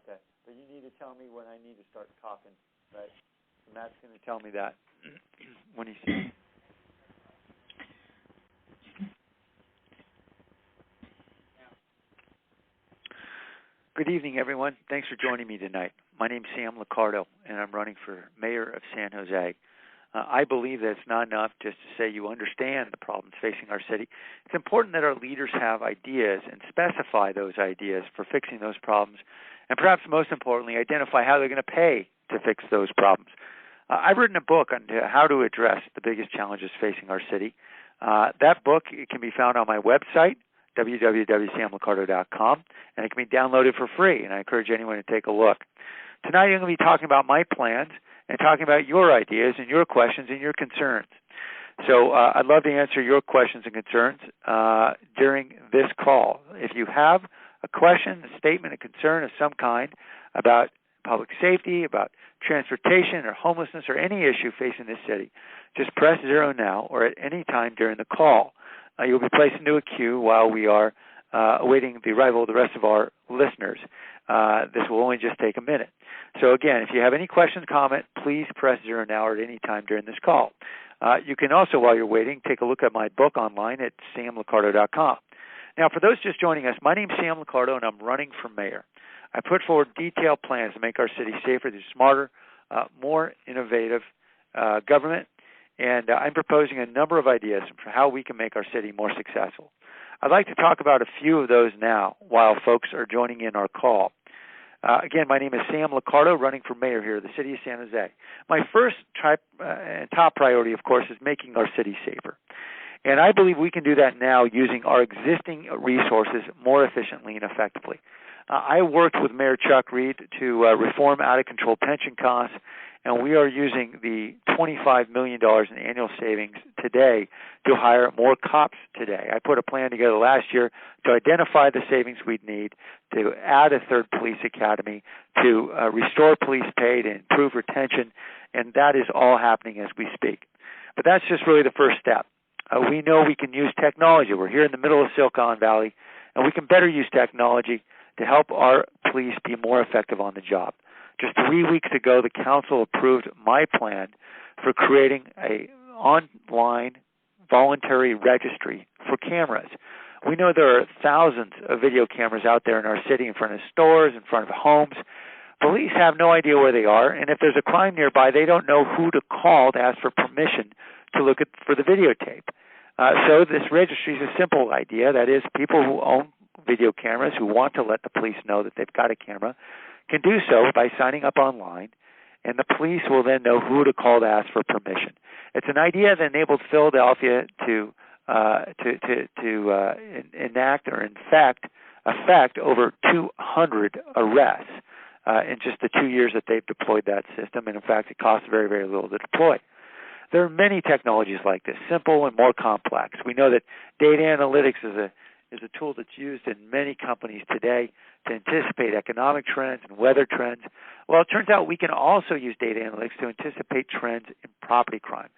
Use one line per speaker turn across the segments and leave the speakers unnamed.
Okay. But you need to tell me when I need to start talking, right? So Matt's going to tell me that when he sees. Good evening, everyone. Thanks for joining me tonight. My name's Sam Liccardo, and I'm running for mayor of San Jose. I believe that it's not enough just to say you understand the problems facing our city. It's important that our leaders have ideas and specify those ideas for fixing those problems, and perhaps most importantly, identify how they're going to pay to fix those problems. I've written a book on how to address the biggest challenges facing our city. That book can be found on my website, www.samliccardo.com, and it can be downloaded for free, and I encourage anyone to take a look. Tonight I'm going to be talking about my plans and talking about your ideas and your questions and your concerns. So I'd love to answer your questions and concerns during this call. If you have a question, a statement, a concern of some kind about public safety, about transportation or homelessness or any issue facing this city, just press 0 now or at any time during the call. You'll be placed into a queue while we are awaiting the arrival of the rest of our listeners. This will only just take a minute. So again, if you have any questions, comment, please press 0 now or at any time during this call. You can also, while you're waiting, take a look at my book online at samliccardo.com. Now, for those just joining us, my name is Sam Liccardo, and I'm running for mayor. I put forward detailed plans to make our city safer through smarter, more innovative government, and I'm proposing a number of ideas for how we can make our city more successful. I'd like to talk about a few of those now while folks are joining in our call. Again, my name is Sam Liccardo, running for mayor here of the city of San Jose. My first and top priority, of course, is making our city safer. And I believe we can do that now using our existing resources more efficiently and effectively. I worked with Mayor Chuck Reed to reform out-of-control pension costs, and we are using the $25 million in annual savings today to hire more cops today. I put a plan together last year to identify the savings we'd need, to add a third police academy, to restore police pay, to improve retention, and that is all happening as we speak. But that's just really the first step. We know we can use technology. We're here in the middle of Silicon Valley, and we can better use technology to help our police be more effective on the job. Just 3 weeks ago, the council approved my plan for creating an online voluntary registry for cameras. We know there are thousands of video cameras out there in our city, in front of stores, in front of homes. Police have no idea where they are, and if there's a crime nearby, they don't know who to call to ask for permission to look for the videotape. So this registry is a simple idea. That is, people who own video cameras who want to let the police know that they've got a camera can do so by signing up online, and the police will then know who to call to ask for permission. It's an idea that enabled Philadelphia to enact or affect over 200 arrests in just the 2 years that they've deployed that system, and in fact it costs very, very little to deploy. There are many technologies like this, simple and more complex. We know that data analytics is a tool that's used in many companies today to anticipate economic trends and weather trends. Well, it turns out we can also use data analytics to anticipate trends in property crime,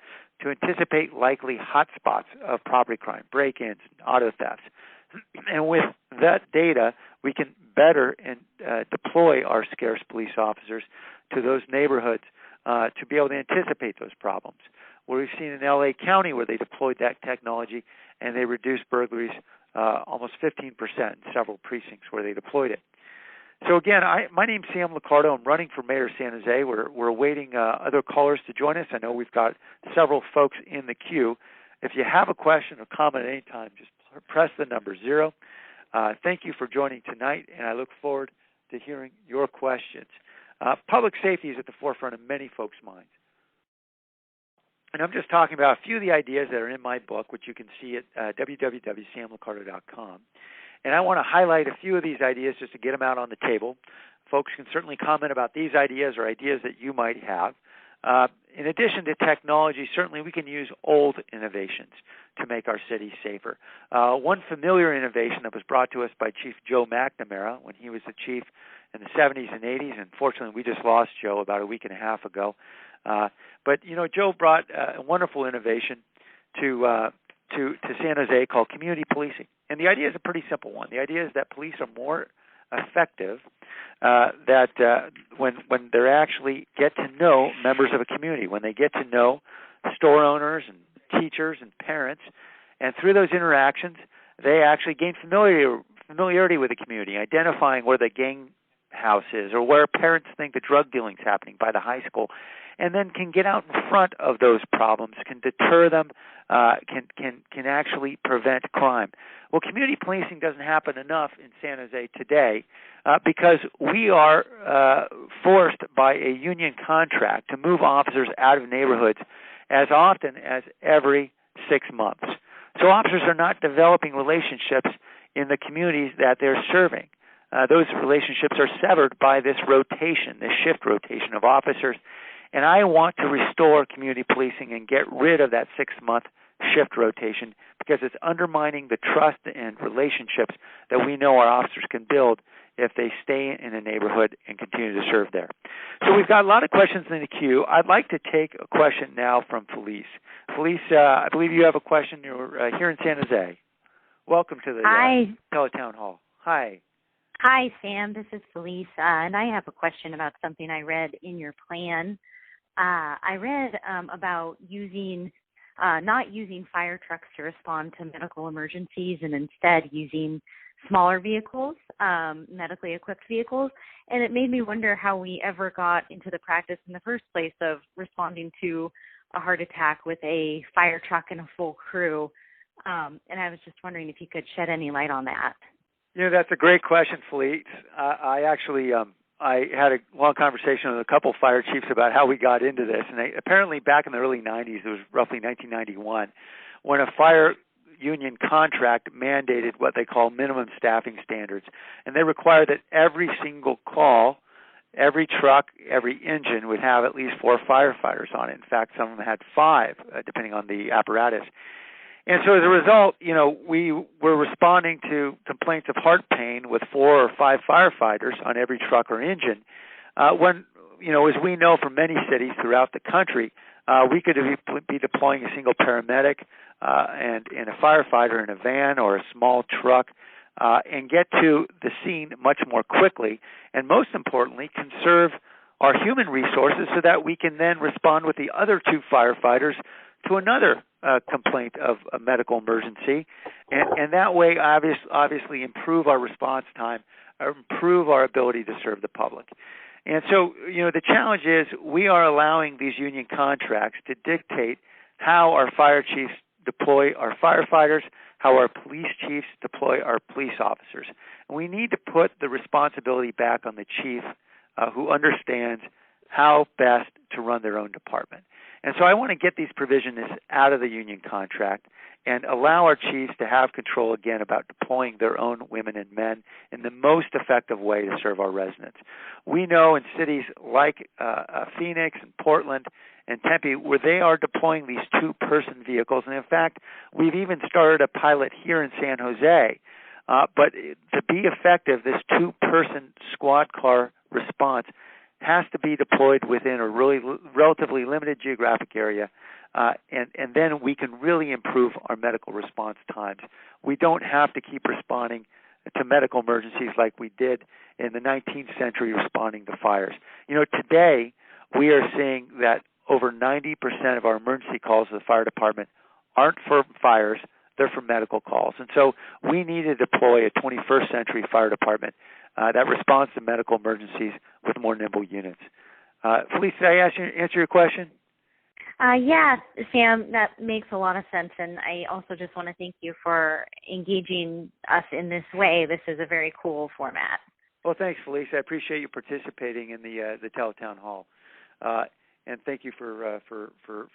to anticipate likely hotspots of property crime, break-ins, auto thefts. And with that data, we can better deploy our scarce police officers to those neighborhoods to be able to anticipate those problems. Where we've seen in L.A. County where they deployed that technology and they reduced burglaries almost 15% in several precincts where they deployed it. So again, my name's Sam Liccardo. I'm running for mayor of San Jose. We're awaiting other callers to join us. I know we've got several folks in the queue. If you have a question or comment at any time, just press the number 0. Thank you for joining tonight, and I look forward to hearing your questions. Public safety is at the forefront of many folks' minds. And I'm just talking about a few of the ideas that are in my book, which you can see at www.samliccardo.com. And I want to highlight a few of these ideas just to get them out on the table. Folks can certainly comment about these ideas or ideas that you might have. In addition to technology, certainly we can use old innovations to make our city safer. One familiar innovation that was brought to us by Chief Joe McNamara when he was the chief in the 70s and 80s, and fortunately we just lost Joe about a week and a half ago. But, you know, Joe brought a wonderful innovation to San Jose called community policing. And the idea is a pretty simple one. The idea is that police are more effective when they actually get to know members of a community, when they get to know store owners and teachers and parents, and through those interactions, they actually gain familiarity with the community, identifying where the gang house is or where parents think the drug dealing is happening by the high school, and then can get out in front of those problems, can deter them, can actually prevent crime. Well, community policing doesn't happen enough in San Jose today because we are forced by a union contract to move officers out of neighborhoods as often as every 6 months. So officers are not developing relationships in the communities that they're serving. Those relationships are severed by this rotation, this shift rotation of officers. And I want to restore community policing and get rid of that 6-month shift rotation because it's undermining the trust and relationships that we know our officers can build if they stay in a neighborhood and continue to serve there. So we've got a lot of questions in the queue. I'd like to take a question now from Felice. Felice, I believe you have a question. You're here in San Jose. Welcome to the Teletown Hall. Hi.
Hi, Sam. This is Felice, and I have a question about something I read in your plan. I read about not using fire trucks to respond to medical emergencies and instead using smaller vehicles, medically equipped vehicles. And it made me wonder how we ever got into the practice in the first place of responding to a heart attack with a fire truck and a full crew. And I was just wondering if you could shed any light on that.
That's a great question, Felice. I actually I had a long conversation with a couple fire chiefs about how we got into this. And apparently back in the early 90s, it was roughly 1991, when a fire union contract mandated what they call minimum staffing standards. And they required that every single call, every truck, every engine would have at least 4 firefighters on it. In fact, some of them had 5, depending on the apparatus. And so as a result, we were responding to complaints of heart pain with 4 or 5 firefighters on every truck or engine. When, as we know from many cities throughout the country, we could be deploying a single paramedic and a firefighter in a van or a small truck and get to the scene much more quickly, and most importantly, conserve our human resources so that we can then respond with the other 2 firefighters to another complaint of a medical emergency, and that way obviously improve our response time, improve our ability to serve the public. And so, the challenge is we are allowing these union contracts to dictate how our fire chiefs deploy our firefighters, how our police chiefs deploy our police officers. And we need to put the responsibility back on the chief who understands how best to run their own department. And so I want to get these provisions out of the union contract and allow our chiefs to have control again about deploying their own women and men in the most effective way to serve our residents. We know in cities like Phoenix and Portland and Tempe where they are deploying these 2-person vehicles, and in fact, we've even started a pilot here in San Jose. But to be effective, this 2-person squad car response has to be deployed within a relatively limited geographic area, and then we can really improve our medical response times. We don't have to keep responding to medical emergencies like we did in the 19th century responding to fires. Today we are seeing that over 90% of our emergency calls to the fire department aren't for fires, they're for medical calls. And so we need to deploy a 21st century fire department that responds to medical emergencies with more nimble units. Felice, did I answer your question?
Yeah, Sam, that makes a lot of sense. And I also just want to thank you for engaging us in this way. This is a very cool format.
Well, thanks, Felice. I appreciate you participating in the Teletown Hall. And thank you for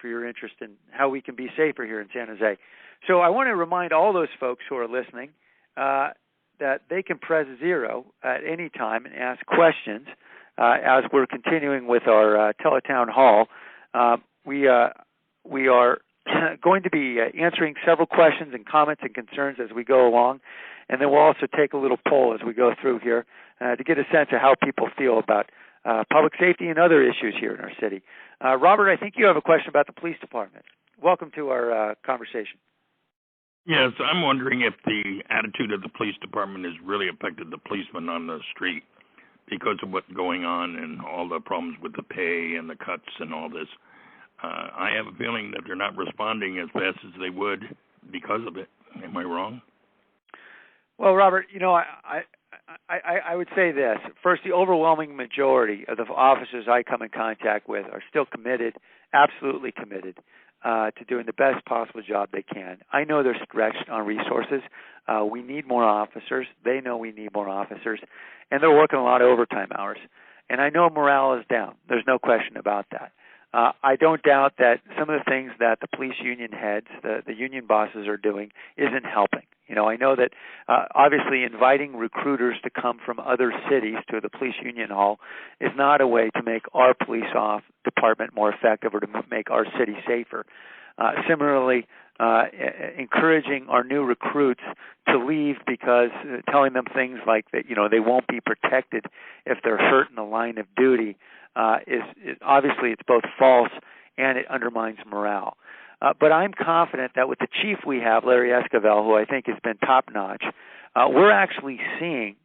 your interest in how we can be safer here in San Jose. So I want to remind all those folks who are listening that they can press 0 at any time and ask questions as we're continuing with our Teletown Hall. We are going to be answering several questions and comments and concerns as we go along, and then we'll also take a little poll as we go through here to get a sense of how people feel about public safety and other issues here in our city. Robert, I think you have a question about the police department. Welcome to our conversation.
Yes, I'm wondering if the attitude of the police department has really affected the policemen on the street because of what's going on and all the problems with the pay and the cuts and all this. I have a feeling that they're not responding as fast as they would because of it. Am I wrong?
Well, Robert, I would say this. First, the overwhelming majority of the officers I come in contact with are still committed, absolutely committed, to doing the best possible job they can. I know they're stretched on resources. We need more officers. They know we need more officers. And they're working a lot of overtime hours. And I know morale is down. There's no question about that. I don't doubt that some of the things that the police union heads, the union bosses are doing isn't helping. I know that obviously inviting recruiters to come from other cities to the police union hall is not a way to make our police department more effective or to make our city safer. Similarly, encouraging our new recruits to leave because telling them things like that, they won't be protected if they're hurt in the line of duty is obviously it's both false and it undermines morale. But I'm confident that with the chief we have, Larry Esquivel, who I think has been top-notch, we're actually seeing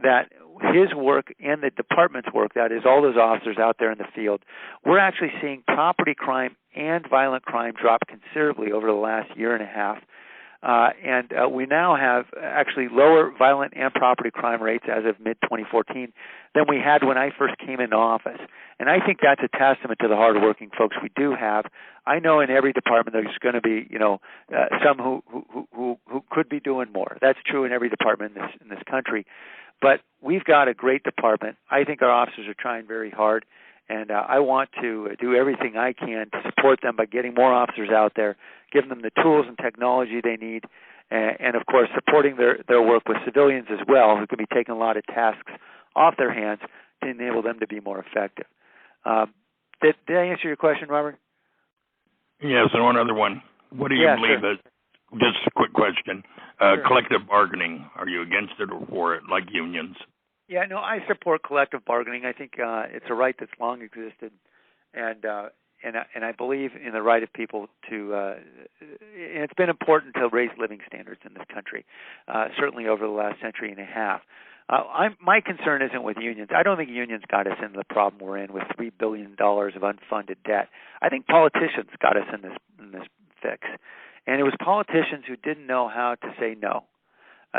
that his work and the department's work, that is all those officers out there in the field, we're actually seeing property crime and violent crime drop considerably over the last year and a half. And we now have actually lower violent and property crime rates as of mid-2014 than we had when I first came into office. And I think that's a testament to the hardworking folks we do have. I know in every department there's going to be, some who could be doing more. That's true in every department in this country. But we've got a great department. I think our officers are trying very hard. And I want to do everything I can to support them by getting more officers out there, giving them the tools and technology they need, and of course, supporting their work with civilians as well, who can be taking a lot of tasks off their hands to enable them to be more effective. Did I answer your question, Robert?
Yes, and one other one. What do you believe
sure.
is, just a quick question,
Sure.
collective bargaining, are you against it or for it, like unions?
Yeah, no, I support collective bargaining. I think it's a right that's long existed, and I believe in the right of people to. And it's been important to raise living standards in this country, certainly over the last century and a half. My concern isn't with unions. I don't think unions got us into the problem we're in with $3 billion of unfunded debt. I think politicians got us in this fix, and it was politicians who didn't know how to say no.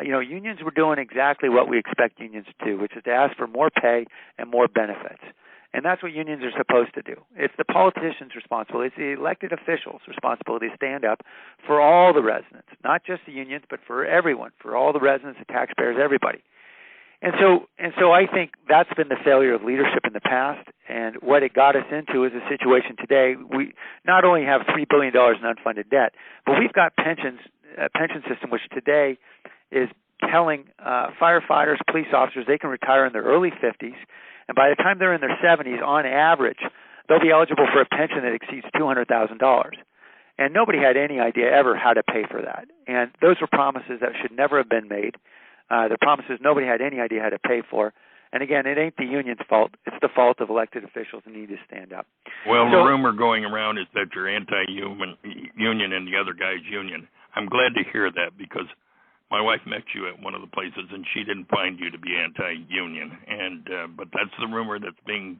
Unions were doing exactly what we expect unions to do, which is to ask for more pay and more benefits. And that's what unions are supposed to do. It's the politicians' responsibility. It's the elected officials' responsibility to stand up for all the residents, not just the unions, but for everyone, for all the residents, the taxpayers, everybody. And so I think that's been the failure of leadership in the past, and what it got us into is a situation today. We not only have $3 billion in unfunded debt, but we've got a pension system which today is telling firefighters, police officers they can retire in their early 50s, and by the time they're in their 70s, on average, they'll be eligible for a pension that exceeds $200,000. And nobody had any idea ever how to pay for that. And those were promises that should never have been made. The promises nobody had any idea how to pay for. And again, it ain't the union's fault. It's the fault of elected officials who need to stand up.
Well, the rumor going around is that you're anti-union and the other guy's union. I'm glad to hear that because my wife met you at one of the places, and she didn't find you to be anti-union. But that's the rumor that's being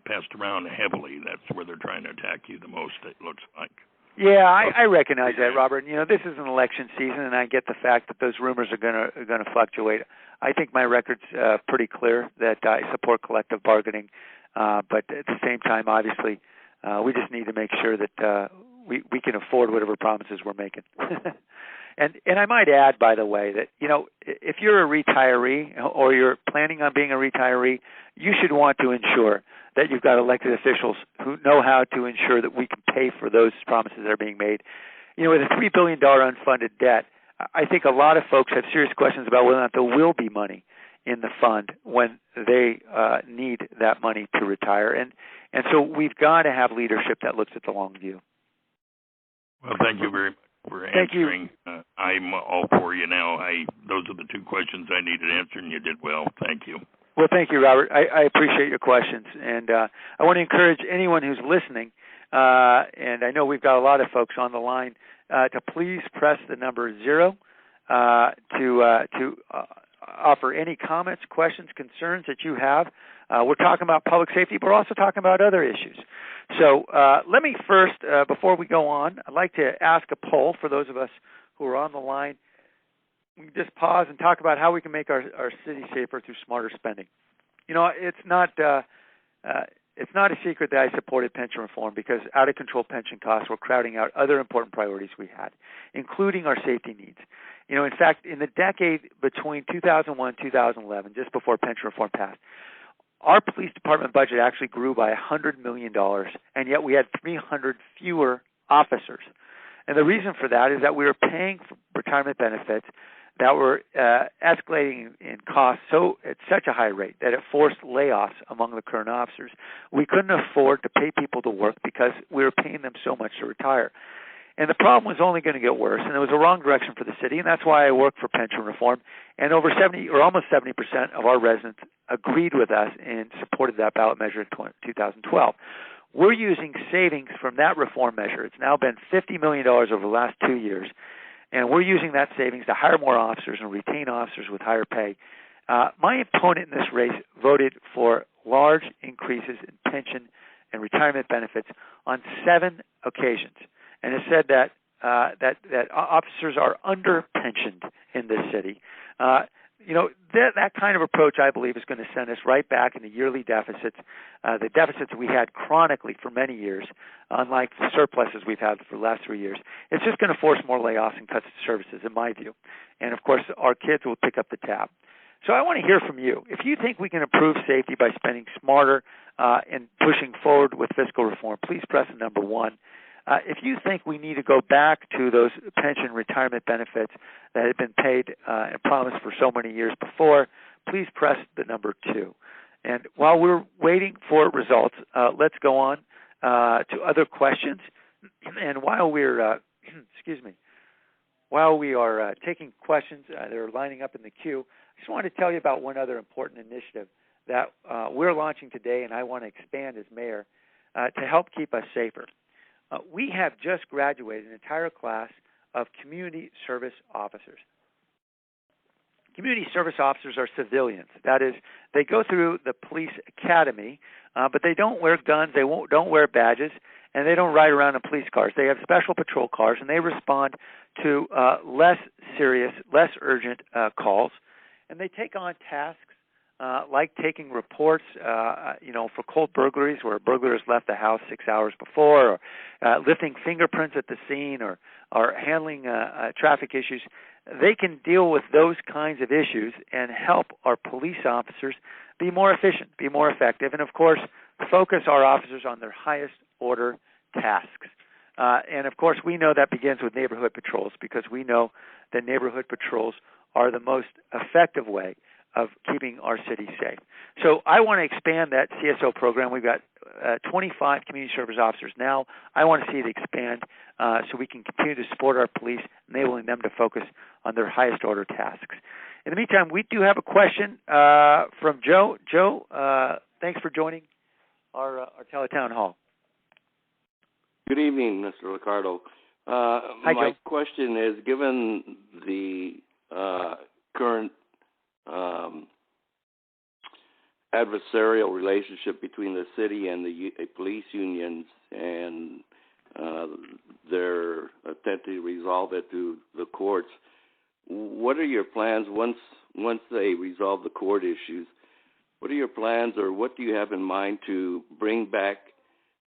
passed around heavily. That's where they're trying to attack you the most, it looks like.
Yeah, I recognize that, Robert. This is an election season, and I get the fact that those rumors are going to fluctuate. I think my record's pretty clear that I support collective bargaining, but at the same time, obviously, we just need to make sure that we can afford whatever promises we're making. And I might add, by the way, that, if you're a retiree or you're planning on being a retiree, you should want to ensure that you've got elected officials who know how to ensure that we can pay for those promises that are being made. With a $3 billion unfunded debt, I think a lot of folks have serious questions about whether or not there will be money in the fund when they need that money to retire. And so we've got to have leadership that looks at the long view.
Well, thank you very much for answering. I'm all for you now. Those are the two questions I needed answered, and you did well. Thank you.
Well, thank you, Robert. I appreciate your questions. And I want to encourage anyone who's listening, and I know we've got a lot of folks on the line to please press the number 0 to offer any comments, questions, concerns that you have. We're talking about public safety, but we're also talking about other issues. So let me first, before we go on, I'd like to ask a poll for those of us who are on the line. We can just pause and talk about how we can make our city safer through smarter spending. You know, it's not a secret that I supported pension reform because out-of-control pension costs were crowding out other important priorities we had, including our safety needs. You know, in fact, in the decade between 2001 and 2011, just before pension reform passed, our police department budget actually grew by $100 million, and yet we had 300 fewer officers. And the reason for that is that we were paying for retirement benefits that were escalating in cost at such a high rate that it forced layoffs among the current officers. We couldn't afford to pay people to work because we were paying them so much to retire. And the problem was only going to get worse, and it was a wrong direction for the city, and that's why I work for pension reform. And over 70 or almost 70% of our residents agreed with us and supported that ballot measure in 2012. We're using savings from that reform measure. It's now been $50 million over the last 2 years. And we're using that savings to hire more officers and retain officers with higher pay. My opponent in this race voted for large increases in pension and retirement benefits on 7 occasions, and it said that that officers are under-pensioned in this city. You know, that kind of approach, I believe, is going to send us right back into yearly deficits, the deficits we had chronically for many years, unlike the surpluses we've had for the last 3 years. It's just going to force more layoffs and cuts to services, in my view. And, of course, our kids will pick up the tab. So I want to hear from you. If you think we can improve safety by spending smarter and pushing forward with fiscal reform, please press the number 1. If you think we need to go back to those pension retirement benefits that had been paid and promised for so many years before, please press the number 2. And while we're waiting for results, let's go on to other questions. And while we're, while we are taking questions that are lining up in the queue, I just wanted to tell you about one other important initiative that we're launching today, and I want to expand as mayor to help keep us safer. We have just graduated an entire class of community service officers. Community service officers are civilians. That is, they go through the police academy, but they don't wear guns, they don't wear badges, and they don't ride around in police cars. They have special patrol cars, and they respond to less serious, less urgent calls, and they take on tasks like taking reports, for cold burglaries where a burglar has left the house 6 hours before, or lifting fingerprints at the scene, or handling traffic issues. They can deal with those kinds of issues and help our police officers be more efficient, be more effective, and, of course, focus our officers on their highest order tasks. And, of course, we know that begins with neighborhood patrols because we know that neighborhood patrols are the most effective way of keeping our city safe. So I want to expand that CSO program. We've got 25 community service officers now. I want to see it expand so we can continue to support our police, enabling them to focus on their highest order tasks. In the meantime, we do have a question from Joe. Joe, thanks for joining our teletown hall.
Good evening, Mr. Liccardo.
Hi,
my
Joe.
question is, given the current adversarial relationship between the city and the police unions and their attempt to resolve it through the courts, what are your plans once they resolve the court issues? What are your plans, or what do you have in mind to bring back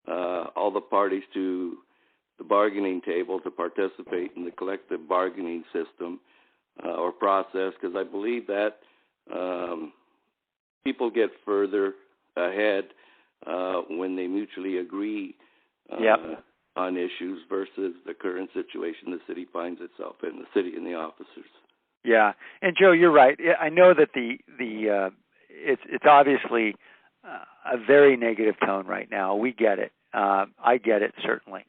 all the parties to the bargaining table to participate in the collective bargaining system or process? Because I believe that people get further ahead when they mutually agree on issues versus the current situation the city finds itself in, the city and the officers.
Yeah, and Joe, you're right. I know that it's obviously a very negative tone right now. We get it. I get it, certainly.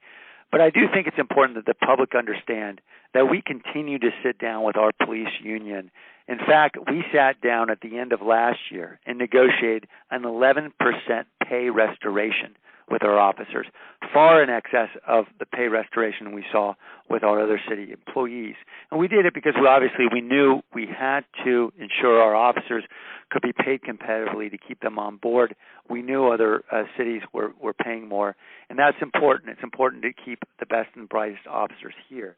But I do think it's important that the public understand that we continue to sit down with our police union In fact, we sat down at the end of last year and negotiated an 11% pay restoration with our officers, far in excess of the pay restoration we saw with our other city employees. And we did it because we knew we had to ensure our officers could be paid competitively to keep them on board. We knew other cities were paying more, and that's important. It's important to keep the best and brightest officers here.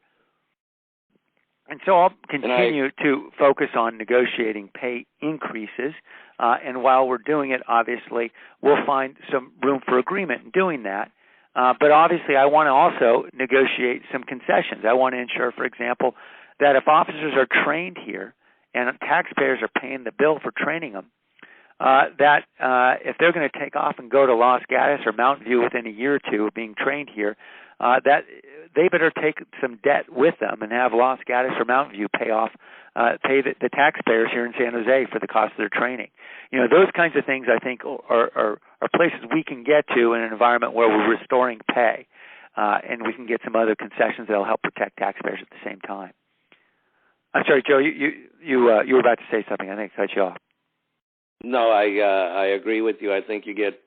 And so I'll continue to focus on negotiating pay increases. And while we're doing it, obviously, we'll find some room for agreement in doing that. But obviously, I want to also negotiate some concessions. I want to ensure, for example, that if officers are trained here and taxpayers are paying the bill for training them, that if they're going to take off and go to Los Gatos or Mountain View within a year or two of being trained here, that they better take some debt with them and have Los Gatos or Mountain View pay the taxpayers here in San Jose for the cost of their training. Those kinds of things I think are places we can get to in an environment where we're restoring pay, and we can get some other concessions that will help protect taxpayers at the same time. I'm sorry, Joe, you were about to say something. I think I cut you off.
No, I agree with you. I think you get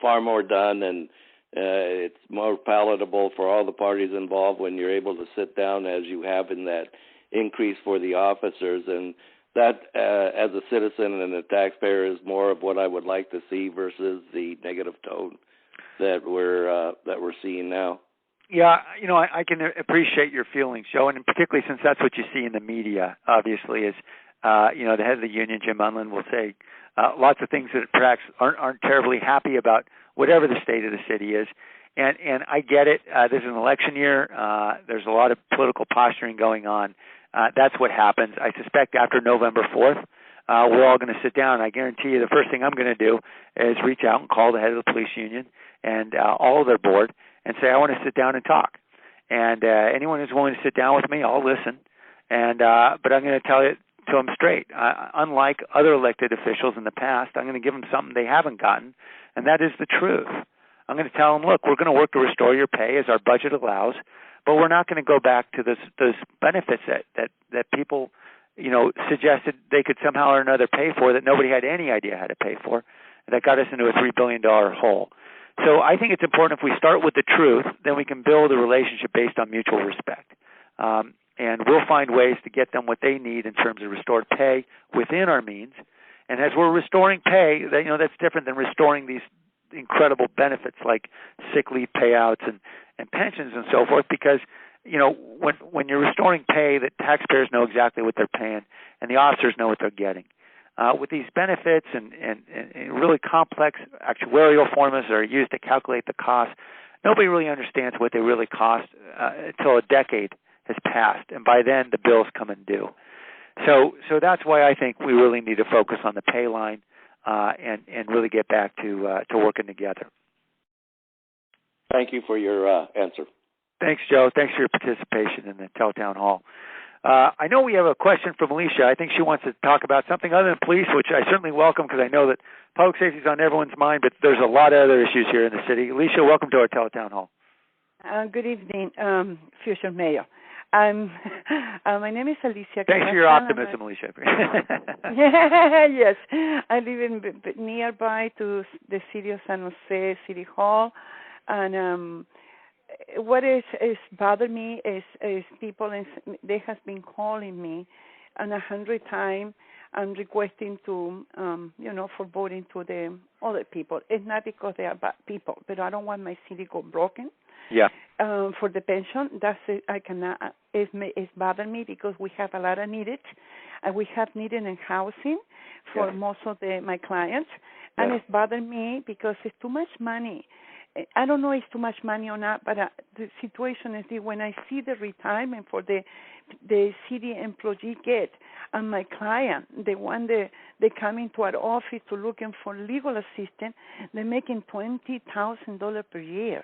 far more done, and it's more palatable for all the parties involved when you're able to sit down, as you have in that increase for the officers. And that, as a citizen and a taxpayer, is more of what I would like to see versus the negative tone that we're seeing now.
Yeah, I can appreciate your feelings, Joe, and particularly since that's what you see in the media, obviously, is the head of the union, Jim Unland, will say lots of things that perhaps aren't terribly happy about whatever the state of the city is. And I get it. This is an election year. There's a lot of political posturing going on. That's what happens. I suspect after November 4th, we're all going to sit down. I guarantee you the first thing I'm going to do is reach out and call the head of the police union and all of their board and say, I want to sit down and talk. And anyone who's willing to sit down with me, I'll listen. And but I'm going to tell it to them straight. Unlike other elected officials in the past, I'm going to give them something they haven't gotten, and that is the truth. I'm going to tell them, look, we're going to work to restore your pay as our budget allows, but we're not going to go back to those benefits that people, suggested they could somehow or another pay for that nobody had any idea how to pay for. That got us into a $3 billion hole. So I think it's important if we start with the truth, then we can build a relationship based on mutual respect. And we'll find ways to get them what they need in terms of restored pay within our means. And as we're restoring pay, that's different than restoring these incredible benefits like sick leave payouts and pensions and so forth, because when you're restoring pay, the taxpayers know exactly what they're paying and the officers know what they're getting. With these benefits and really complex actuarial formulas that are used to calculate the cost, nobody really understands what they really cost until a decade has passed, and by then the bills come and due. So that's why I think we really need to focus on the pay line and really get back to working together.
Thank you for your answer.
Thanks, Joe. Thanks for your participation in the Teletown Hall. I know we have a question from Alicia. I think she wants to talk about something other than police, which I certainly welcome because I know that public safety is on everyone's mind, but there's a lot of other issues here in the city. Alicia, welcome to our Teletown Hall.
Good evening, future mayor. My name is Alicia.
Thanks for your optimism, Alicia.
Yes, I live nearby to the city of San Jose City Hall, and what is bothered me is people. They have been calling me, and 100 times I'm requesting to, for voting to the other people. It's not because they are bad people, but I don't want my city go broken.
Yeah.
For the pension, that's it. I cannot. It's bothered me because we have a lot of needed, and we have needed in housing for most of my clients, and it's bothered me because it's too much money. I don't know if it's too much money or not, but the situation is that when I see the retirement for the city employee get, and my client, the one they come into our office to looking for legal assistance, they're making $20,000 per year.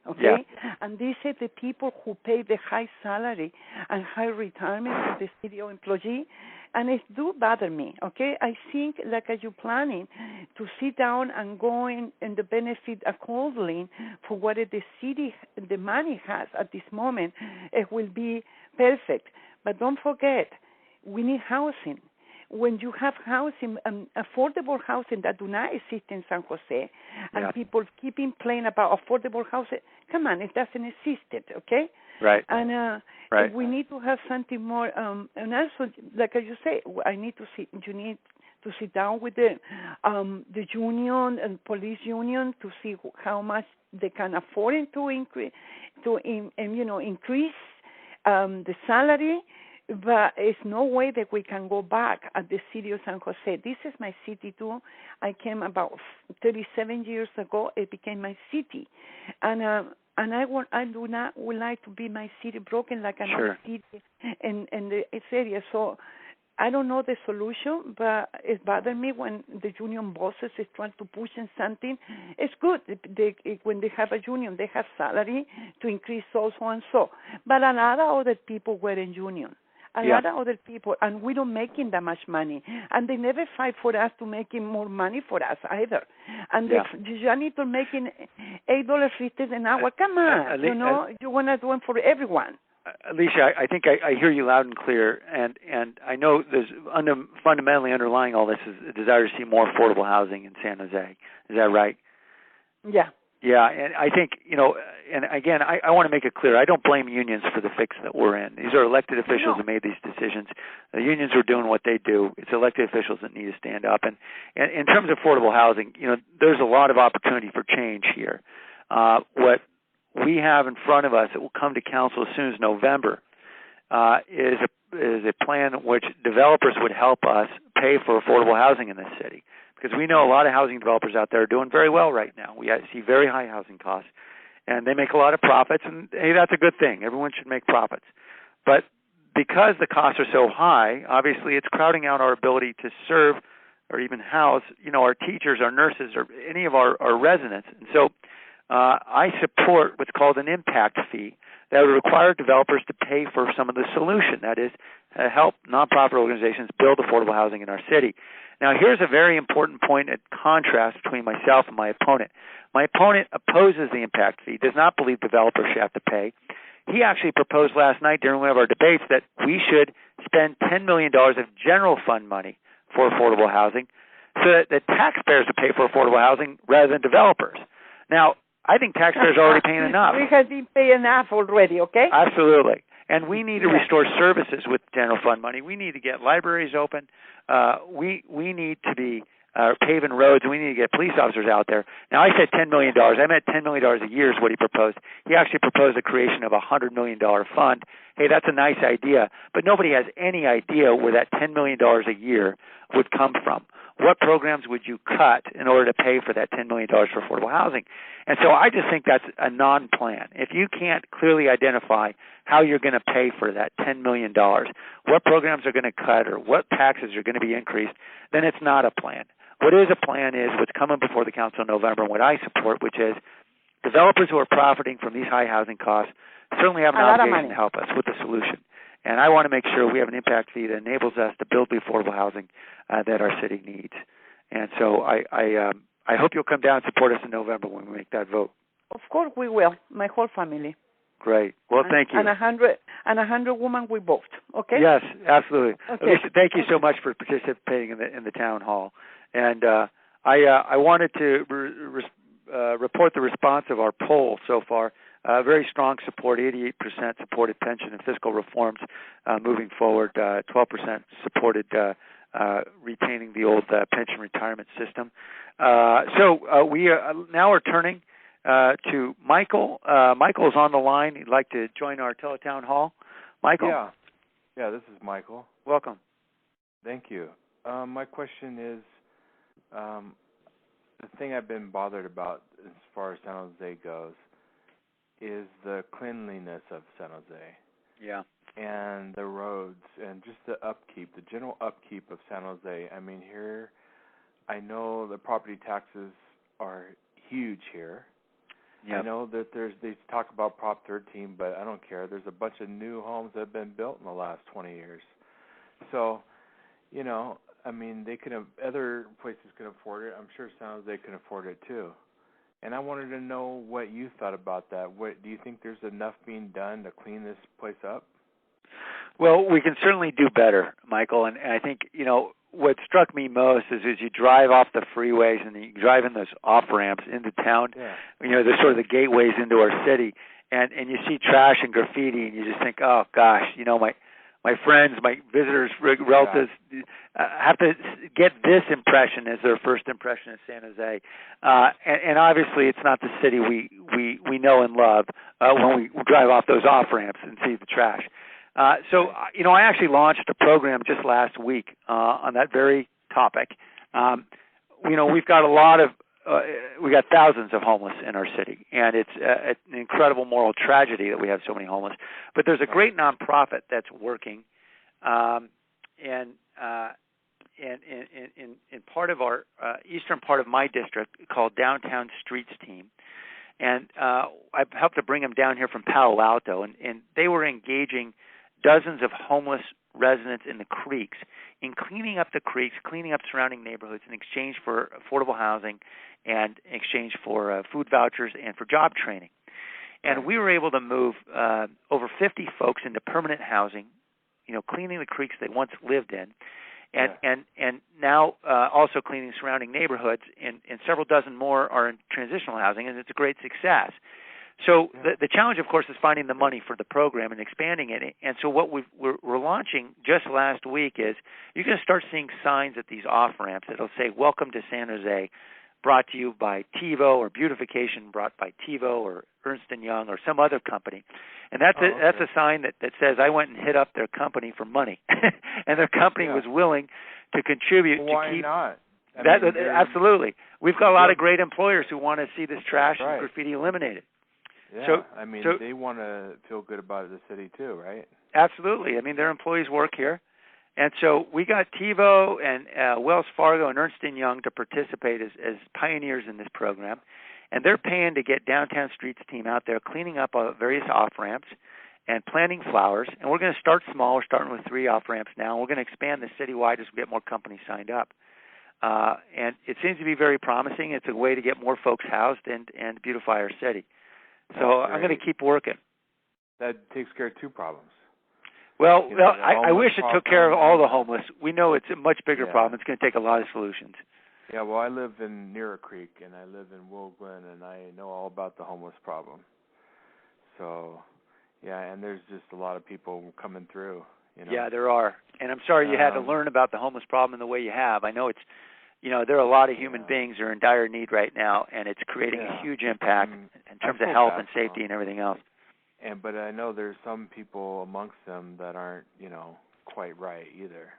Okay, and these are the people who pay the high salary and high retirement for the city employee, and it do bother me. Okay, I think like as you're planning to sit down and go in and the benefit accordingly for what the city the money has at this moment, it will be perfect. But don't forget, we need housing. When you have housing, affordable housing that do not exist in San Jose, and people keep playing about affordable housing, come on, it doesn't exist, okay?
Right.
And we need to have something more. And also, like you say, I need to see. You need to sit down with the union and police union to see how much they can afford to increase, increase the salary. But it's no way that we can go back at the city of San Jose. This is my city too. I came about 37 years ago. It became my city, and I would like to be my city broken like another city in this area. So I don't know the solution, but it bothers me when the union bosses is trying to push in something. It's good when they have a union, they have salary to increase so and so. But a lot of other people were in union. A lot of other people, and we don't making that much money. And they never fight for us to making more money for us either. And the janitor making $8.50 an hour. Come on, you want to do it for everyone.
Alicia, I think I hear you loud and clear, and I know there's fundamentally underlying all this is a desire to see more affordable housing in San Jose. Is that right?
Yeah.
Yeah, and I think, and again, I want to make it clear, I don't blame unions for the fix that we're in. These are elected officials who made these decisions. The unions are doing what they do. It's elected officials that need to stand up. And in terms of affordable housing, there's a lot of opportunity for change here. What we have in front of us that will come to council as soon as November is a plan in which developers would help us pay for affordable housing in this city. Because we know a lot of housing developers out there are doing very well right now. We see very high housing costs, and they make a lot of profits, and hey, that's a good thing. Everyone should make profits. But because the costs are so high, obviously it's crowding out our ability to serve or even house, our teachers, our nurses, or any of our residents. And so I support what's called an impact fee that would require developers to pay for some of the solution, that is, help nonprofit organizations build affordable housing in our city. Now, here's a very important point in contrast between myself and my opponent. My opponent opposes the impact fee, does not believe developers should have to pay. He actually proposed last night during one of our debates that we should spend $10 million of general fund money for affordable housing so that the taxpayers would pay for affordable housing rather than developers. Now, I think taxpayers are already paying enough.
We have been paying enough already, okay?
Absolutely. And we need to restore services with general fund money. We need to get libraries open. We need to be paving roads. We need to get police officers out there. Now, I said $10 million. I meant $10 million a year is what he proposed. He actually proposed the creation of a $100 million fund. Hey, that's a nice idea, but nobody has any idea where that $10 million a year would come from. What programs would you cut in order to pay for that $10 million for affordable housing? And so I just think that's a non-plan. If you can't clearly identify how you're going to pay for that $10 million, what programs are going to cut or what taxes are going to be increased, then it's not a plan. What is a plan is what's coming before the council in November and what I support, which is developers who are profiting from these high housing costs certainly have an obligation to help us with the solution. And I want to make sure we have an impact fee that enables us to build the affordable housing that our city needs. And so I hope you'll come down and support us in November when we make that vote.
Of course we will, my whole family.
Great. Well, thank you.
And 100 women we vote. Okay.
Yes, absolutely.
Okay.
Alicia, thank you so much for participating in the town hall. And I wanted to report the response of our poll so far. Very strong support, 88% supported pension and fiscal reforms moving forward, 12% supported retaining the old pension retirement system. So we now are turning to Michael. Michael is on the line. He'd like to join our teletown hall. Michael?
Yeah, this is Michael.
Welcome.
Thank you. My question is, the thing I've been bothered about as far as San Jose goes is the cleanliness of San Jose.
Yeah.
And the roads and just the upkeep, the general upkeep of San Jose. I mean, here, I know the property taxes are huge here. Yep. I know that they talk about Prop 13, but I don't care. There's a bunch of new homes that have been built in the last 20 years. So, I mean, other places can afford it. I'm sure San Jose can afford it too. And I wanted to know what you thought about that. Do you think there's enough being done to clean this place up?
Well, we can certainly do better, Michael. And I think, what struck me most is as you drive off the freeways and you drive in those off-ramps into town, the sort of the gateways into our city, and you see trash and graffiti, and you just think, oh, gosh, my friends, my visitors, relatives have to get this impression as their first impression of San Jose. And obviously it's not the city we know and love when we drive off those off-ramps and see the trash. So I actually launched a program just last week on that very topic. We've got we got thousands of homeless in our city, and it's an incredible moral tragedy that we have so many homeless. But there's a great nonprofit that's working, in part of our eastern part of my district called Downtown Streets Team. And I've helped to bring them down here from Palo Alto, and they were engaging dozens of homeless residents in the creeks in cleaning up the creeks, cleaning up surrounding neighborhoods in exchange for affordable housing and in exchange for food vouchers and for job training. And we were able to move over 50 folks into permanent housing, cleaning the creeks they once lived in, and now also cleaning surrounding neighborhoods, and several dozen more are in transitional housing, and it's a great success. So the challenge, of course, is finding the money for the program and expanding it. And so what we're launching just last week is you're going to start seeing signs at these off-ramps that'll say, "Welcome to San Jose," brought to you by TiVo, or Beautification brought by TiVo or Ernst & Young or some other company. And that's a sign that says, I went and hit up their company for money. And their company was willing to contribute to keep.
Why not?
Absolutely. We've got a lot of great employers who want to see this trash and graffiti eliminated.
Yeah, they want to feel good about the city too, right?
Absolutely. Their employees work here. And so we got TiVo and Wells Fargo and Ernst & Young to participate as pioneers in this program. And they're paying to get Downtown Streets Team out there cleaning up various off-ramps and planting flowers. And we're going to start small. We're starting with 3 off-ramps now. And we're going to expand this citywide as we get more companies signed up. And it seems to be very promising. It's a way to get more folks housed and beautify our city. So I'm going to keep working.
That takes care of 2 problems.
Well, I wish it took care of all the homeless. We know it's a much bigger problem. It's going to take a lot of solutions.
Yeah, well, I live in Near Creek, and I live in Willow Glen, and I know all about the homeless problem. So, and there's just a lot of people coming through.
Yeah, there are. And I'm sorry you had to learn about the homeless problem in the way you have. I know it's, there are a lot of human beings who are in dire need right now, and it's creating a huge impact in terms of health and safety and everything else.
But I know there's some people amongst them that aren't, quite right either.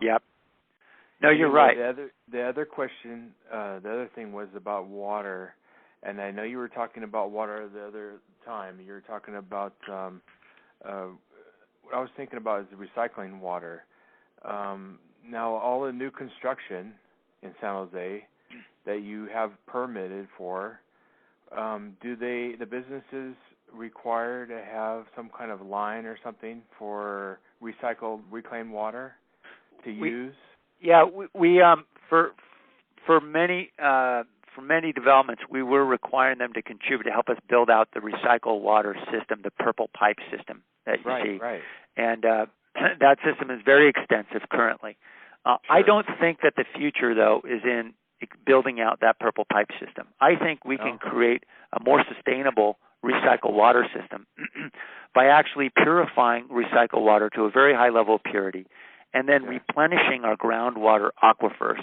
Yep. No, you're right.
The other question, the other thing was about water, and I know you were talking about water the other time. You were talking about what I was thinking about is the recycling water. Now, all the new construction in San Jose that you have permitted for, do the businesses require to have some kind of line or something for reclaimed water to use?
Yeah, we for many developments, we were requiring them to contribute to help us build out the recycled water system, the purple pipe system that you see.
Right.
And that system is very extensive currently. I don't think that the future, though, is in building out that purple pipe system. I think we can create a more sustainable recycled water system by actually purifying recycled water to a very high level of purity and then replenishing our groundwater aquifers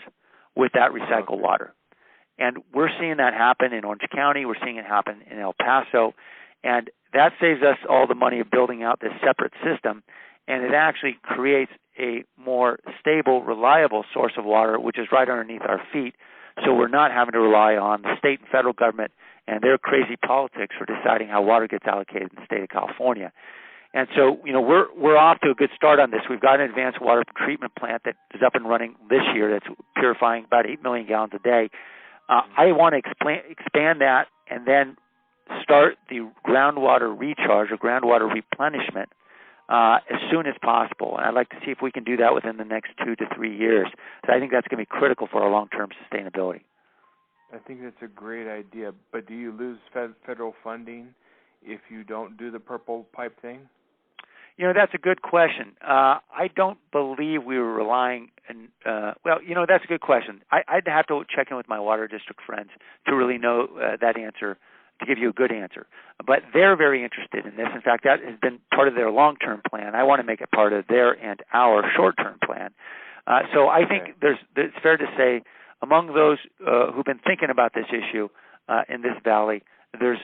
with that recycled water. And we're seeing that happen in Orange County. We're seeing it happen in El Paso. And that saves us all the money of building out this separate system. And it actually creates a more stable, reliable source of water, which is right underneath our feet. So we're not having to rely on the state and federal government and their crazy politics for deciding how water gets allocated in the state of California. And so, we're off to a good start on this. We've got an advanced water treatment plant that is up and running this year that's purifying about 8 million gallons a day. I want to expand that and then start the groundwater recharge or groundwater replenishment as soon as possible. And I'd like to see if we can do that within the next 2 to 3 years. So I think that's going to be critical for our long-term sustainability.
I think that's a great idea. But do you lose federal funding if you don't do the purple pipe thing?
That's a good question. I don't believe we were relying, that's a good question. I'd have to check in with my water district friends to really know that answer, to give you a good answer. But they're very interested in this. In fact, that has been part of their long-term plan. I want to make it part of their and our short-term plan. So I think it's fair to say among those who've been thinking about this issue in this valley, there's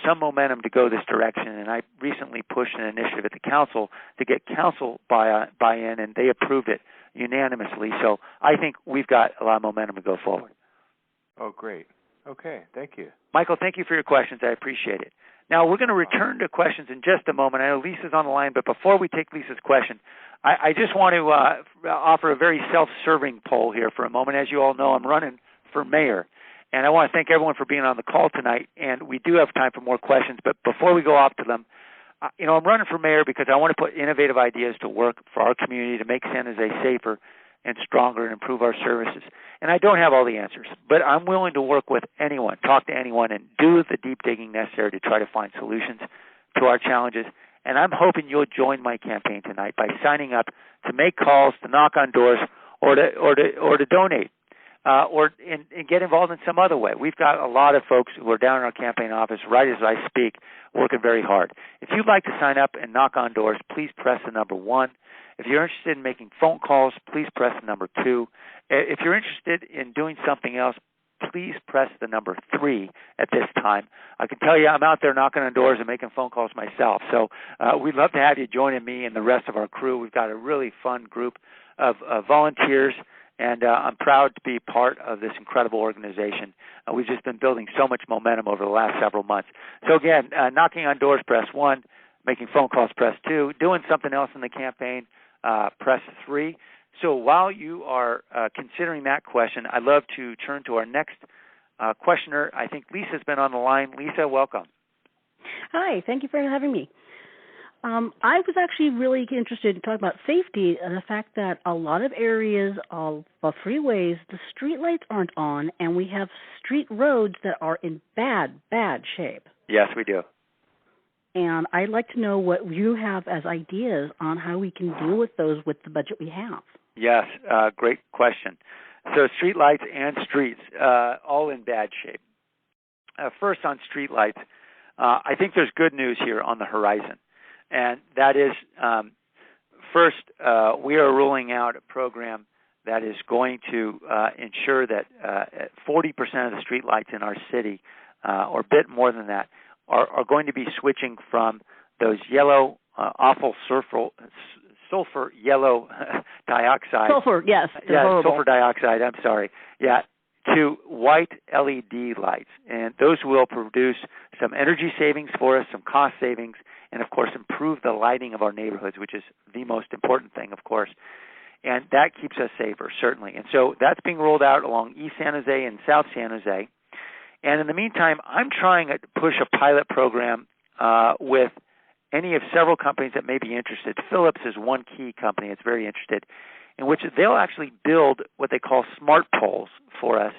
some momentum to go this direction, and I recently pushed an initiative at the council to get council buy-in, and they approved it unanimously. So I think we've got a lot of momentum to go forward.
Oh, great. Okay, thank you.
Michael, thank you for your questions. I appreciate it. Now, we're going to return to questions in just a moment. I know Lisa's on the line, but before we take Lisa's question, I just want to offer a very self-serving poll here for a moment. As you all know, I'm running for mayor. And I want to thank everyone for being on the call tonight. And we do have time for more questions. But before we go off to them, I'm running for mayor because I want to put innovative ideas to work for our community to make San Jose safer and stronger and improve our services. And I don't have all the answers, but I'm willing to work with anyone, talk to anyone, and do the deep digging necessary to try to find solutions to our challenges. And I'm hoping you'll join my campaign tonight by signing up to make calls, to knock on doors, or to donate. Or get involved in some other way. We've got a lot of folks who are down in our campaign office right as I speak, working very hard. If you'd like to sign up and knock on doors, please press the number 1. If you're interested in making phone calls, please press the number 2. If you're interested in doing something else, please press the number 3 at this time. I can tell you I'm out there knocking on doors and making phone calls myself. So we'd love to have you joining me and the rest of our crew. We've got a really fun group of volunteers, and I'm proud to be part of this incredible organization. We've just been building so much momentum over the last several months. So again, knocking on doors, press 1. Making phone calls, press 2. Doing something else in the campaign, press 3. So while you are considering that question, I'd love to turn to our next questioner. I think Lisa's been on the line. Lisa, welcome.
Hi, thank you for having me. I was actually really interested in talking about safety and the fact that a lot of areas of freeways, the street lights aren't on, and we have street roads that are in bad shape.
Yes, we do.
And I'd like to know what you have as ideas on how we can deal with those with the budget we have.
Yes, great question. So street lights and streets, all in bad shape. First on street lights, I think there's good news here on the horizon. And that is, first, we are rolling out a program that is going to ensure that 40% of the street lights in our city, or a bit more than that, are going to be switching from those yellow, awful sulfur yellow dioxide.
Sulfur, yes.
Yeah, sulfur dioxide, I'm sorry. Yeah, to white LED lights. And those will produce some energy savings for us, some cost savings, and, of course, improve the lighting of our neighborhoods, which is the most important thing, of course. And that keeps us safer, certainly. And so that's being rolled out along East San Jose and South San Jose. And in the meantime, I'm trying to push a pilot program with any of several companies that may be interested. Philips is one key company that's very interested, in which they'll actually build what they call smart poles for us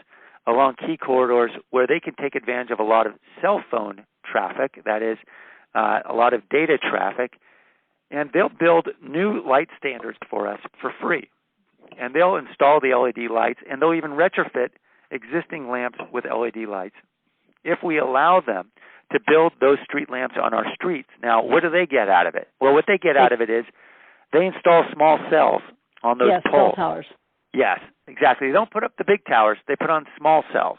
along key corridors where they can take advantage of a lot of cell phone traffic, that is, a lot of data traffic, and they'll build new light standards for us for free. And they'll install the LED lights, and they'll even retrofit existing lamps with LED lights if we allow them to build those street lamps on our streets. Now, what do they get out of it? Well, what they get out of it is they install small cells on those poles.
Cell towers.
Yes, exactly. They don't put up the big towers. They put on small cells.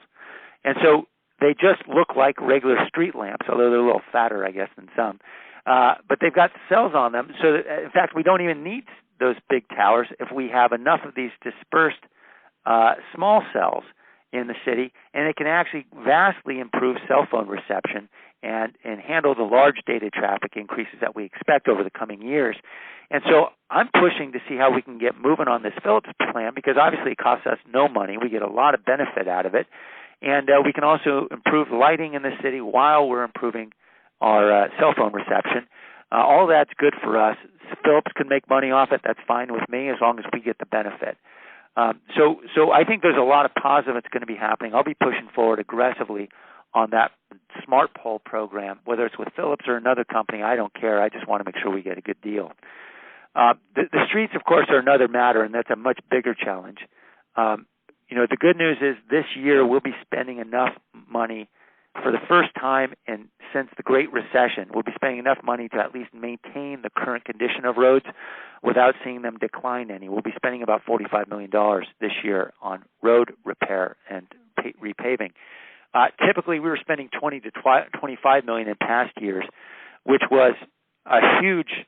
And so they just look like regular street lamps, although they're a little fatter, I guess, than some. But they've got cells on them. So, that, in fact, we don't even need those big towers if we have enough of these dispersed small cells in the city, and it can actually vastly improve cell phone reception and handle the large data traffic increases that we expect over the coming years. And so I'm pushing to see how we can get moving on this Philips plan, because obviously it costs us no money. We get a lot of benefit out of it. And we can also improve lighting in the city while we're improving our cell phone reception. All that's good for us. Philips can make money off it. That's fine with me as long as we get the benefit. So I think there's a lot of positive that's going to be happening. I'll be pushing forward aggressively on that smart pole program, whether it's with Phillips or another company. I don't care. I just want to make sure we get a good deal. The streets, of course, are another matter, and that's a much bigger challenge. The good news is this year we'll be spending enough money for the first time since the Great Recession. We'll be spending enough money to at least maintain the current condition of roads without seeing them decline any. We'll be spending about $45 million this year on road repair and repaving. Typically, we were spending $20 to $25 million in past years, which was a hugely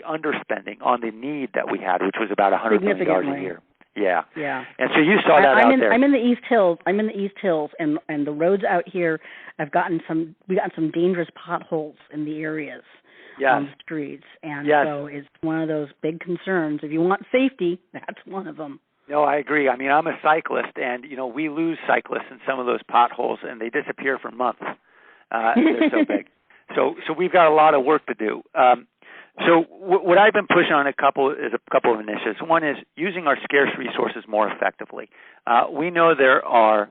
underspending on the need that we had, which was about $100 million a year. Yeah. And so you saw that out there.
I'm in the East Hills. and the roads out here have gotten some dangerous potholes in the areas on the streets, and so it's one of those big concerns. If you want safety, that's one of them.
No, I agree. I mean, I'm a cyclist, and we lose cyclists in some of those potholes, and they disappear for months. They're so big. So we've got a lot of work to do. So what I've been pushing on a couple of initiatives. One is using our scarce resources more effectively. We know there are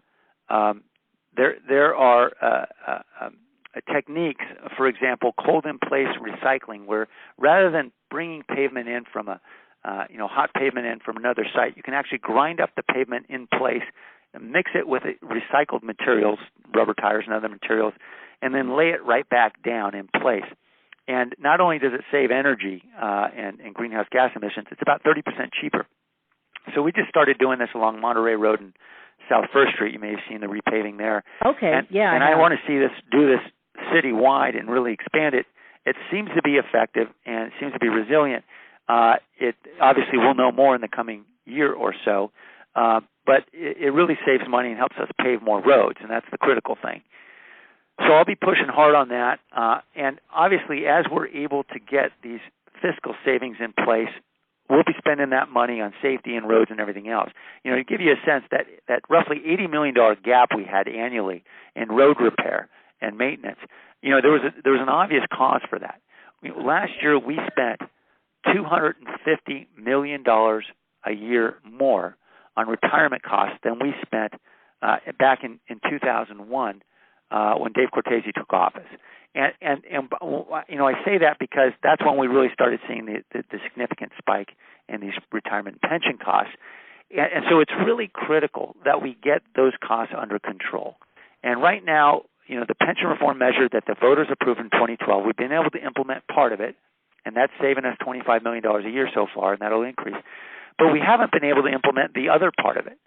techniques, for example, cold-in-place recycling, where rather than bringing pavement in from hot pavement in from another site, you can actually grind up the pavement in place, and mix it with recycled materials, rubber tires and other materials, and then lay it right back down in place. And not only does it save energy and greenhouse gas emissions, it's about 30% cheaper. So we just started doing this along Monterey Road and South First Street. You may have seen the repaving there.
Okay,
And I want to do this citywide and really expand it. It seems to be effective and it seems to be resilient. It obviously we'll know more in the coming year or so, but it really saves money and helps us pave more roads, and that's the critical thing. So I'll be pushing hard on that, and obviously as we're able to get these fiscal savings in place, we'll be spending that money on safety and roads and everything else. To give you a sense, that roughly $80 million gap we had annually in road repair and maintenance, there was an obvious cause for that. Last year we spent $250 million a year more on retirement costs than we spent back in 2001 when Dave Cortese took office. And I say that because that's when we really started seeing the significant spike in these retirement and pension costs. And so it's really critical that we get those costs under control. And right now, the pension reform measure that the voters approved in 2012, we've been able to implement part of it, and that's saving us $25 million a year so far, and that'll increase. But we haven't been able to implement the other part of it.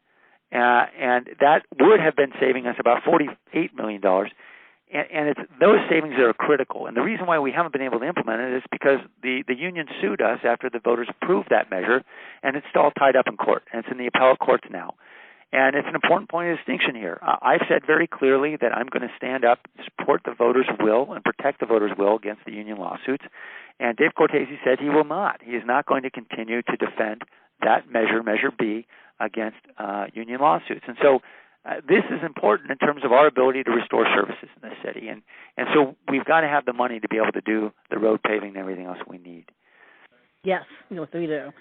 And that would have been saving us about $48 million. And it's those savings that are critical. And the reason why we haven't been able to implement it is because the union sued us after the voters approved that measure, and it's still tied up in court, and it's in the appellate courts now. And it's an important point of distinction here. I've said very clearly that I'm going to stand up, support the voters' will, and protect the voters' will against the union lawsuits. And Dave Cortese said he will not. He is not going to continue to defend that measure, Measure B, against union lawsuits. And so this is important in terms of our ability to restore services in the city. And so we've got to have the money to be able to do the road paving and everything else we need.
Yes, we do.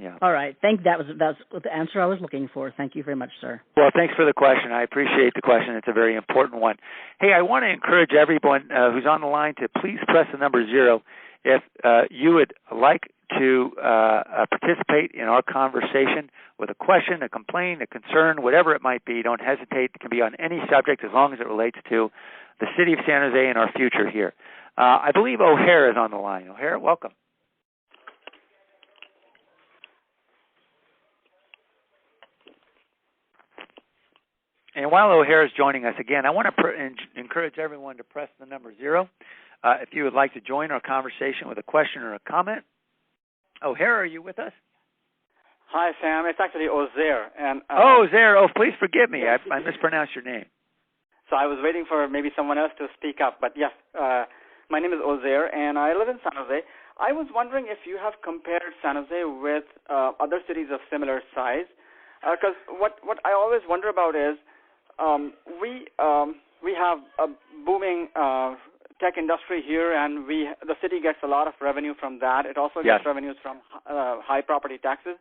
Yeah.
All right. That's the answer I was looking for. Thank you very much, sir.
Well, thanks for the question. I appreciate the question. It's a very important one. Hey, I want to encourage everyone who's on the line to please press the number 0 if you would like to participate in our conversation with a question, a complaint, a concern, whatever it might be. Don't hesitate. It can be on any subject as long as it relates to the city of San Jose and our future here. I believe O'Hare is on the line. O'Hare, welcome. And while O'Hare is joining us again, I want to encourage everyone to press the number 0 if you would like to join our conversation with a question or a comment. O'Hare, are you with us?
Hi, Sam. It's actually Ozair. And
Ozair. Oh, please forgive me. I mispronounced your name.
So I was waiting for maybe someone else to speak up. But yes, my name is Ozair, and I live in San Jose. I was wondering if you have compared San Jose with other cities of similar size. Because what I always wonder about is we have a booming tech industry here, and the city gets a lot of revenue from that. It also gets revenues from high property taxes,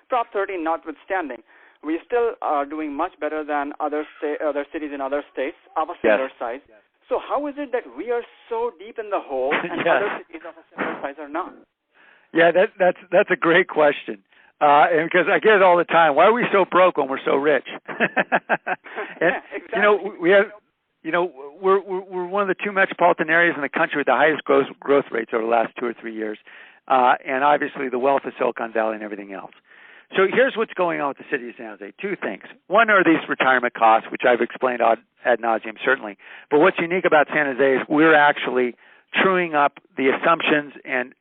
Prop 13 notwithstanding. we still are doing much better than other cities in other states of a similar size. So how is it that we are so deep in the hole and other cities of a similar size are not?
Yeah, that's a great question. And because I get it all the time, why are we so broke when we're so rich? And
exactly.
We're one of the 2 metropolitan areas in the country with the highest growth rates over the last 2 or 3 years, and obviously the wealth of Silicon Valley and everything else. So here's what's going on with the city of San Jose. 2 things. One are these retirement costs, which I've explained ad nauseum, certainly. But what's unique about San Jose is we're actually truing up the assumptions and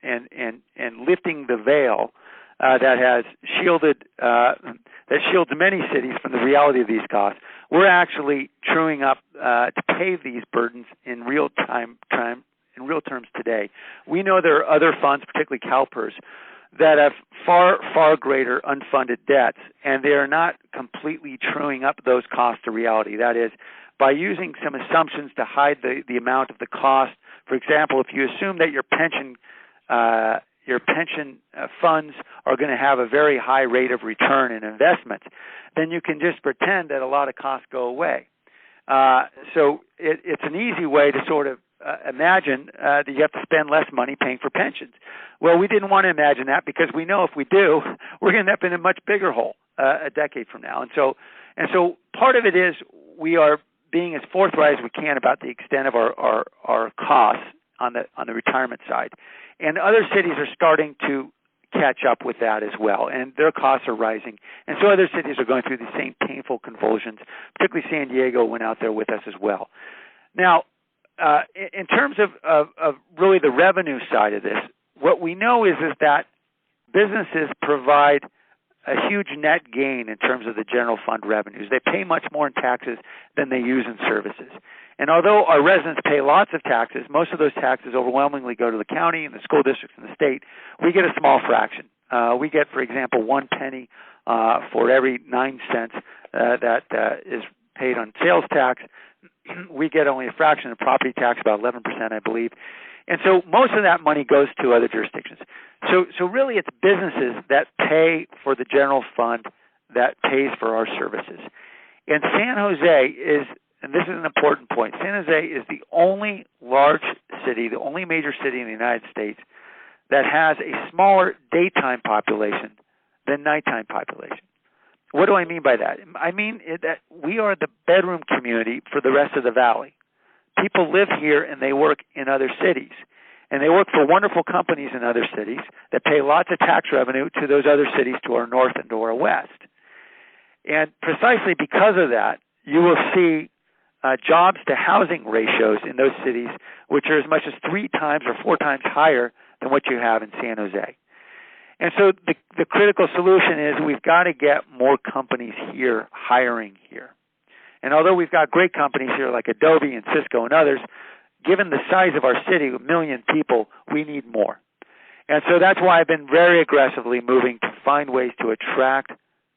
lifting the veil that has shielded that shields many cities from the reality of these costs. We're actually truing up to pay these burdens in real terms today. We know there are other funds, particularly CalPERS, that have far greater unfunded debts, and they are not completely truing up those costs to reality. That is, by using some assumptions to hide the amount of the cost. For example, if you assume that your pension funds are going to have a very high rate of return in investments, then you can just pretend that a lot of costs go away. So it's an easy way to sort of imagine that you have to spend less money paying for pensions. Well, we didn't want to imagine that because we know if we do, we're going to end up in a much bigger hole a decade from now. And so part of it is we are being as forthright as we can about the extent of our costs on the retirement side. And other cities are starting to catch up with that as well, and their costs are rising. And so other cities are going through the same painful convulsions, particularly San Diego went out there with us as well. Now, in terms of really the revenue side of this, what we know is that businesses provide a huge net gain in terms of the general fund revenues. They pay much more in taxes than they use in services. And although our residents pay lots of taxes, most of those taxes overwhelmingly go to the county and the school districts and the state. We get a small fraction. We get, for example, 1 penny for every 9 cents that is paid on sales tax. We get only a fraction of property tax, about 11%, I believe. And so most of that money goes to other jurisdictions. So really it's businesses that pay for the general fund that pays for our services. And San Jose is, and this is an important point, San Jose is the only large city, the only major city in the United States that has a smaller daytime population than nighttime population. What do I mean by that? I mean that we are the bedroom community for the rest of the valley. People live here and they work in other cities. And they work for wonderful companies in other cities that pay lots of tax revenue to those other cities to our north and to our west. And precisely because of that, you will see jobs to housing ratios in those cities which are as much as 3 times or 4 times higher than what you have in San Jose. And so the critical solution is we've got to get more companies here hiring here. And although we've got great companies here like Adobe and Cisco and others, given the size of our city, 1 million people, we need more. And so that's why I've been very aggressively moving to find ways to attract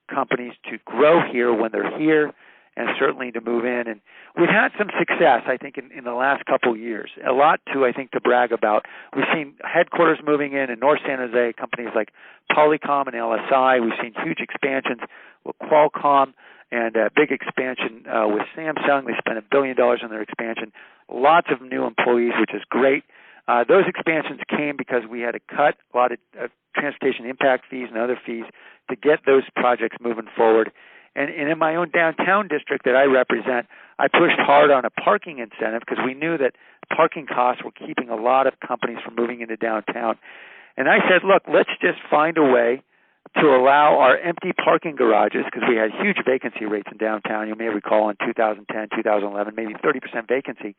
companies to grow here when they're here and certainly to move in. And we've had some success, I think, in the last couple of years. A lot, too, I think, to brag about. We've seen headquarters moving in North San Jose, companies like Polycom and LSI. We've seen huge expansions with Qualcomm and a big expansion with Samsung. They spent $1 billion on their expansion. Lots of new employees, which is great. Those expansions came because we had to cut a lot of transportation impact fees and other fees to get those projects moving forward. And in my own downtown district that I represent, I pushed hard on a parking incentive because we knew that parking costs were keeping a lot of companies from moving into downtown. And I said, look, let's just find a way to allow our empty parking garages, because we had huge vacancy rates in downtown. You may recall in 2010, 2011, maybe 30% vacancy.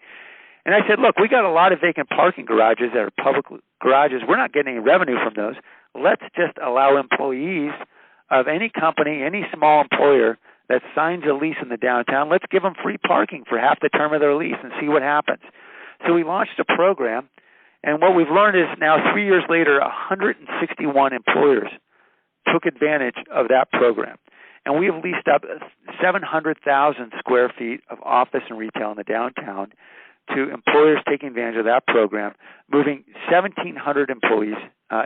And I said, look, we got a lot of vacant parking garages that are public garages. We're not getting any revenue from those. Let's just allow employees of any company, any small employer that signs a lease in the downtown, let's give them free parking for half the term of their lease and see what happens. So we launched a program, and what we've learned is now 3 years later, 161 employers took advantage of that program. And we have leased up 700,000 square feet of office and retail in the downtown to employers taking advantage of that program, moving 1,700 employees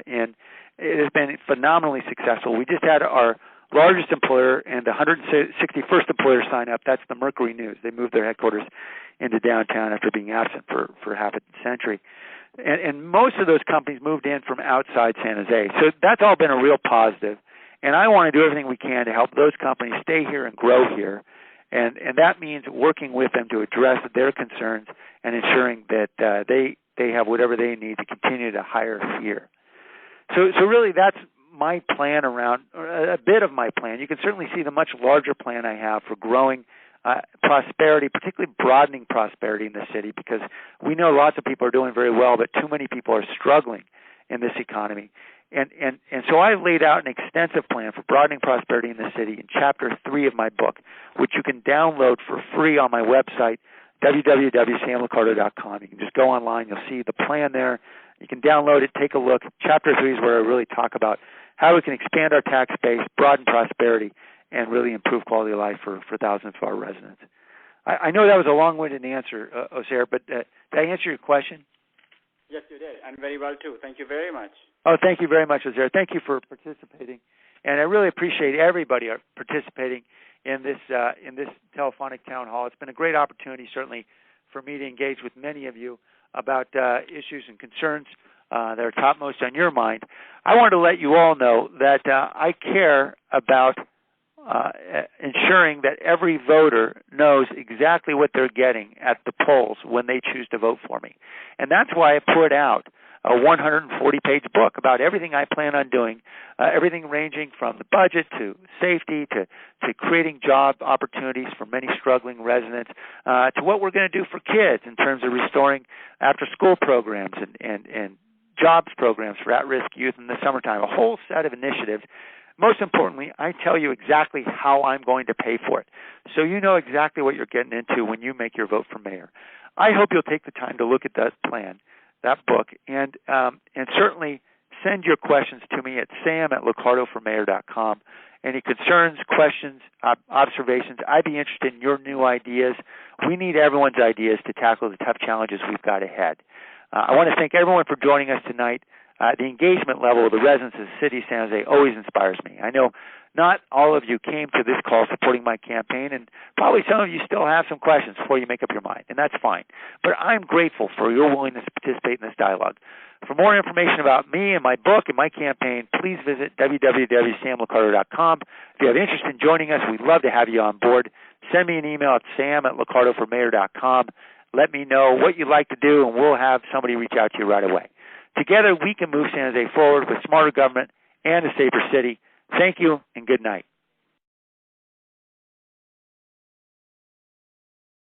in. It has been phenomenally successful. We just had our largest employer and the 161st employer to sign up. That's the Mercury News. They moved their headquarters into downtown after being absent for half a century. And most of those companies moved in from outside San Jose. So that's all been a real positive. And I want to do everything we can to help those companies stay here and grow here. And that means working with them to address their concerns and ensuring that they have whatever they need to continue to hire here. So really that's my plan around, a bit of my plan. You can certainly see the much larger plan I have for growing prosperity, particularly broadening prosperity in the city, because we know lots of people are doing very well, but too many people are struggling in this economy. And so I laid out an extensive plan for broadening prosperity in the city in Chapter 3 of my book, which you can download for free on my website, www.samliccardo.com. You can just go online. You'll see the plan there. You can download it, take a look. Chapter 3 is where I really talk about how we can expand our tax base, broaden prosperity, and really improve quality of life for thousands of our residents. I know that was a long-winded answer, Osair, but did I answer your question?
Yes, you did, and very well, too. Thank you very much.
Oh, thank you very much, Osair. Thank you for participating. And I really appreciate everybody participating in this telephonic town hall. It's been a great opportunity, certainly, for me to engage with many of you about issues and concerns that are topmost on your mind. I wanted to let you all know that I care about ensuring that every voter knows exactly what they're getting at the polls when they choose to vote for me. And that's why I put out a 140-page book about everything I plan on doing, everything ranging from the budget to safety to creating job opportunities for many struggling residents to what we're going to do for kids in terms of restoring after-school programs and jobs programs for at-risk youth in the summertime, a whole set of initiatives. Most importantly, I tell you exactly how I'm going to pay for it, so you know exactly what you're getting into when you make your vote for mayor. I hope you'll take the time to look at that plan, that book, and certainly send your questions to me at sam@liccardoformayor.com. Any concerns, questions, observations, I'd be interested in your new ideas. We need everyone's ideas to tackle the tough challenges we've got ahead. I want to thank everyone for joining us tonight. The engagement level of the residents of the city of San Jose always inspires me. I know not all of you came to this call supporting my campaign, and probably some of you still have some questions before you make up your mind, and that's fine. But I'm grateful for your willingness to participate in this dialogue. For more information about me and my book and my campaign, please visit www.samliccardo.com. If you have interest in joining us, we'd love to have you on board. Send me an email at sam@liccardoformayor.com. Let me know what you'd like to do, and we'll have somebody reach out to you right away. Together, we can move San Jose forward with smarter government and a safer city. Thank you, and good night.